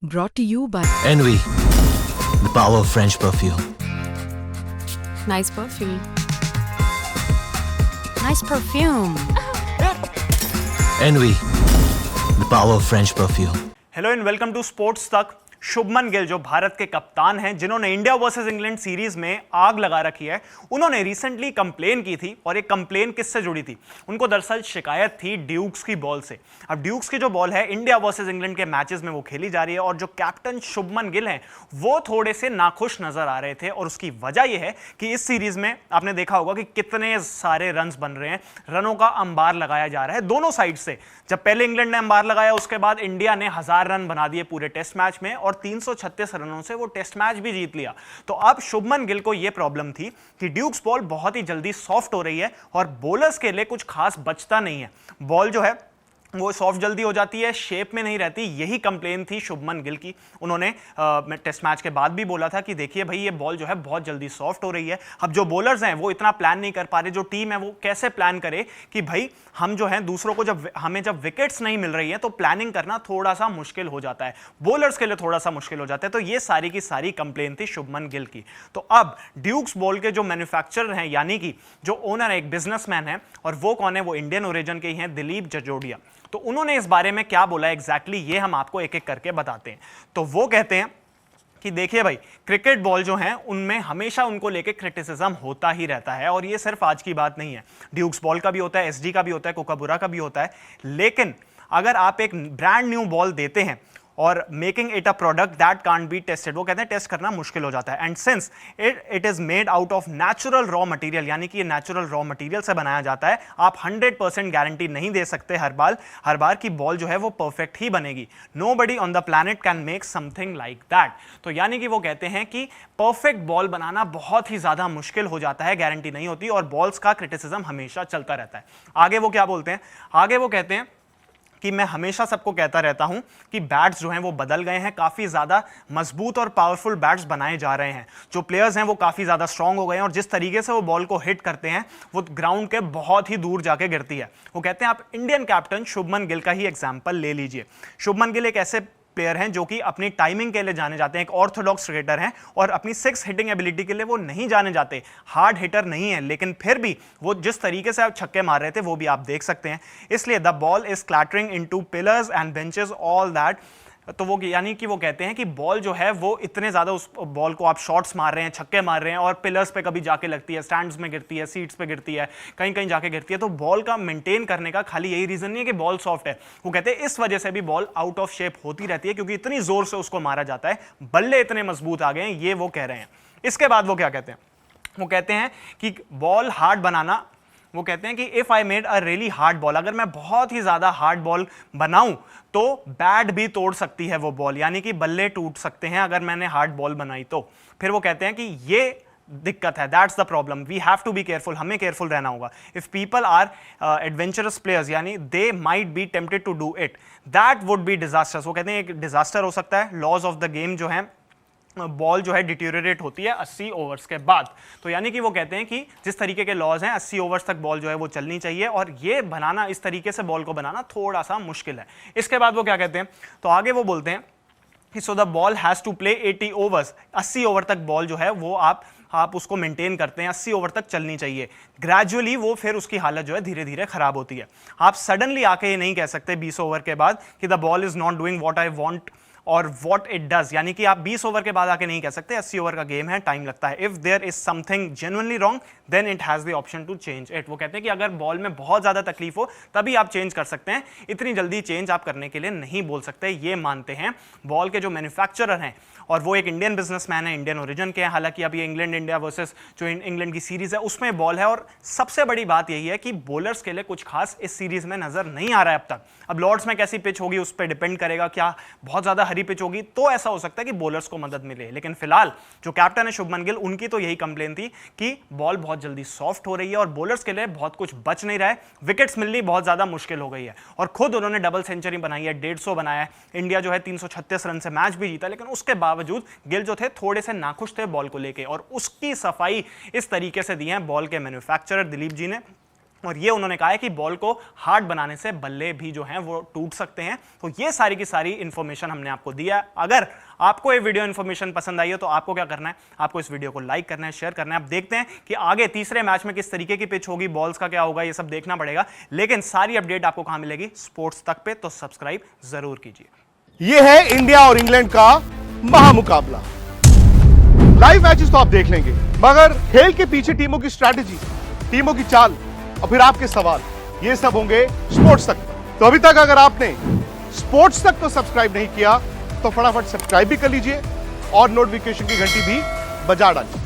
Brought to you by Envy, the power of French perfume. Nice perfume. Nice perfume. Envy, the power of French perfume. Hello and welcome to sports Tak. Shubman Gill जो भारत के कप्तान हैं, जिन्होंने India versus England series में आग लगा रखी है, उन्होंने रिसेंटली कंप्लेन की थी। और एक कंप्लेन किससे जुड़ी थी? उनको दरअसल शिकायत थी ड्यूक्स की बॉल से। अब ड्यूक्स की जो बॉल है, इंडिया वर्सेस इंग्लैंड के मैचेस में वो खेली जा रही है और जो कैप्टन शुभमन गिल हैं वो थोड़े से नाखुश नजर आ रहे थे। और उसकी वजह यह है कि इस सीरीज में आपने देखा होगा कि कितने सारे रन्स बन रहे हैं, रनों का अंबार लगाया जा रहा है दोनों साइड से। जब पहले इंग्लैंड ने अंबार लगाया, उसके बाद इंडिया ने 1000 रन बना दिए पूरे टेस्ट मैच में और 336 रनों से वो टेस्ट मैच भी जीत लिया। तो अब शुभमन गिल को यह प्रॉब्लम थी कि ड्यूक्स बॉल बहुत ही जल्दी सॉफ्ट हो रही है और बॉलर्स के लिए कुछ खास बचता नहीं है। बॉल जो है वो सॉफ्ट जल्दी हो जाती है, शेप में नहीं रहती। यही कंप्लेन थी शुभमन गिल की। उन्होंने टेस्ट मैच के बाद भी बोला था कि देखिए भाई, ये बॉल जो है बहुत जल्दी सॉफ्ट हो रही है। अब जो बॉलर्स हैं वो इतना प्लान नहीं कर पा रहे, जो टीम है वो कैसे प्लान करे कि भाई हम जो है दूसरों को जब विकेट्स नहीं मिल रही है तो प्लानिंग करना थोड़ा सा मुश्किल हो जाता है, बॉलर्स के लिए थोड़ा सा मुश्किल हो जाता है। तो ये सारी की सारी कंप्लेन थी शुभमन गिल की। तो अब ड्यूक्स बॉल के जो मैन्युफैक्चरर हैं, यानी कि जो ओनर है, एक बिजनेसमैन है, और वो कौन है? वो इंडियन ओरिजिन के ही हैं, दिलीप जजोडिया। तो उन्होंने इस बारे में क्या बोला एग्जैक्टली, ये हम आपको एक एक करके बताते हैं। तो वो कहते हैं कि देखिए भाई, क्रिकेट बॉल जो है उनमें हमेशा उनको लेके क्रिटिसिज्म होता ही रहता है और ये सिर्फ आज की बात नहीं है। ड्यूक्स बॉल का भी होता है, एसडी का भी होता है, कोकाबुरा का भी होता है। लेकिन अगर आप एक ब्रांड न्यू बॉल देते हैं और making it a product that can't be tested, वो कहते हैं टेस्ट करना मुश्किल हो जाता है। And since it is made out of natural raw material, यानी कि ये नेचुरल रॉ मटेरियल से बनाया जाता है, आप 100% गारंटी नहीं दे सकते हर बार की बॉल जो है वो परफेक्ट ही बनेगी। Nobody on the planet can make something like that. तो यानी कि वो कहते हैं कि परफेक्ट बॉल बनाना बहुत ही ज्यादा मुश्किल हो जाता है, गारंटी नहीं होती, और बॉल्स का क्रिटिसिज्म हमेशा चलता रहता है। आगे वो क्या बोलते हैं? आगे वो कहते हैं कि मैं हमेशा सबको कहता रहता हूं कि बैट्स जो हैं वो बदल गए हैं, काफी ज्यादा मजबूत और पावरफुल बैट्स बनाए जा रहे हैं, जो प्लेयर्स हैं वो काफी ज्यादा स्ट्रांग हो गए हैं और जिस तरीके से वो बॉल को हिट करते हैं वो ग्राउंड के बहुत ही दूर जाके गिरती है। वो कहते हैं आप इंडियन कैप्टन शुभमन गिल का ही एग्जाम्पल ले लीजिए। शुभमन गिल एक ऐसे प्लेयर हैं जो कि अपनी टाइमिंग के लिए जाने जाते हैं, एक ऑर्थोडॉक्स क्रिकेटर हैं और अपनी 6 हिटिंग एबिलिटी के लिए वो नहीं जाने जाते, हार्ड हिटर नहीं है, लेकिन फिर भी वो जिस तरीके से आप छक्के मार रहे थे वो भी आप देख सकते हैं। इसलिए the ball is clattering into pillars and benches all that. तो वो यानी कि वो कहते हैं कि बॉल जो है वो इतने ज्यादा, उस बॉल को आप शॉट्स मार रहे हैं, छक्के मार रहे हैं और पिलर्स पे कभी जाके लगती है, स्टैंड्स में गिरती है, सीट्स पे गिरती है, कहीं कहीं जाके गिरती है। तो बॉल का मेंटेन करने का खाली यही रीजन नहीं है कि बॉल सॉफ्ट है, वो कहते हैं इस वजह से भी बॉल आउट ऑफ शेप होती रहती है क्योंकि इतनी जोर से उसको मारा जाता है, बल्ले इतने मजबूत आ गए हैं, ये वो कह रहे हैं। इसके बाद वो क्या कहते हैं? वो कहते हैं कि बॉल हार्ड बनाना, वो कहते हैं कि if I made a really hard ball, अगर मैं बहुत ही ज्यादा हार्ड बॉल बनाऊं तो बैट भी तोड़ सकती है वो बॉल, यानी कि बल्ले टूट सकते हैं अगर मैंने हार्ड बॉल बनाई तो। फिर वो कहते हैं कि ये दिक्कत है, that's the problem, we have to be careful, हमें केयरफुल रहना होगा। If people are adventurous players, यानी they might be tempted to do it, that would be disasters. वो कहते हैं एक डिजास्टर हो सकता है। लॉज ऑफ द गेम जो है, बॉल जो है डिटेरियोरेट होती है 80 ओवर्स के बाद। तो यानी कि वो कहते हैं कि जिस तरीके के लॉज हैं, 80 ओवर्स तक बॉल जो है वो चलनी चाहिए और ये बनाना, इस तरीके से बॉल को बनाना थोड़ा सा मुश्किल है। इसके बाद वो क्या कहते हैं? तो आगे वो बोलते हैं कि so the ball has to play 80 overs, 80 over तक बॉल जो है वो आप उसको मेंटेन करते हैं, 80 ओवर तक चलनी चाहिए। ग्रेजुअली वो फिर उसकी हालत जो है धीरे धीरे खराब होती है। आप सडनली आके ये नहीं कह सकते 20 ओवर के बाद कि the ball is not doing what I want और व्हाट इट डज, यानी कि आप 20 ओवर के बाद आके नहीं कह सकते, 80 ओवर का गेम है, टाइम लगता है। If there is something genuinely wrong then it has the option to change it. वो कहते हैं कि अगर बॉल में बहुत ज्यादा तकलीफ हो तभी आप चेंज कर सकते हैं, इतनी जल्दी चेंज आप करने के लिए नहीं बोल सकते। ये मानते हैं बॉल के जो मैन्युफैक्चरर हैं, और वो एक इंडियन बिजनेसमैन है, इंडियन ओरिजिन के हैं। हालांकि अब ये इंग्लैंड इंडिया वर्सेस जो इंग्लैंड की सीरीज है उसमें बॉल है, और सबसे बड़ी बात यही है कि बॉलर्स के लिए कुछ खास इस सीरीज में नजर नहीं आ रहा है अब तक। अब लॉर्ड्स में कैसी पिच होगी उस पर डिपेंड करेगा, क्या बहुत ज्यादा हरी पिच होगी तो ऐसा हो सकता है कि बॉलर्स को मदद मिले। लेकिन फिलहाल जो कैप्टन है शुभमन गिल, उनकी तो यही कंप्लेन थी कि बॉल बहुत जल्दी सॉफ्ट हो रही है और बॉलर्स के लिए बहुत कुछ बच नहीं रहा है, विकेट्स मिलनी बहुत ज्यादा मुश्किल हो गई है। और खुद उन्होंने डबल सेंचुरी बनाई है, 150 बनाया है, इंडिया जो है 336 रन से मैच भी जीता, लेकिन उसके बावजूद गिल जो थे थोड़े से नाखुश थे बॉल को लेके, और उसकी सफाई इस तरीके से दी है बॉल के मैन्युफैक्चरर दिलीप जी ने। और ये उन्होंने कहा है कि बॉल को हार्ड बनाने से बल्ले भी जो हैं वो टूट सकते हैं। तो ये सारी की सारी इंफॉर्मेशन हमने आपको दिया है। अगर आपको ये वीडियो इंफॉर्मेशन पसंद आई है तो आपको क्या करना है, आपको इस वीडियो को लाइक करना है, शेयर करना है। आप देखते हैं कि आगे तीसरे मैच में किस तरीके की पिच होगी, बॉल्स का क्या होगा, ये सब देखना पड़ेगा। लेकिन सारी अपडेट आपको कहां मिलेगी, स्पोर्ट्स तक पे, तो सब्सक्राइब जरूर कीजिए। यह है इंडिया और इंग्लैंड का महामुकाबला। लाइव मैचेस तो आप देख लेंगे, मगर खेल के पीछे टीमों की स्ट्रैटेजी, टीमों की चाल और फिर आपके सवाल, ये सब होंगे स्पोर्ट्स तक। तो अभी तक अगर आपने स्पोर्ट्स तक को सब्सक्राइब नहीं किया तो फटाफट सब्सक्राइब भी कर लीजिए और नोटिफिकेशन की घंटी भी बजा डालिए।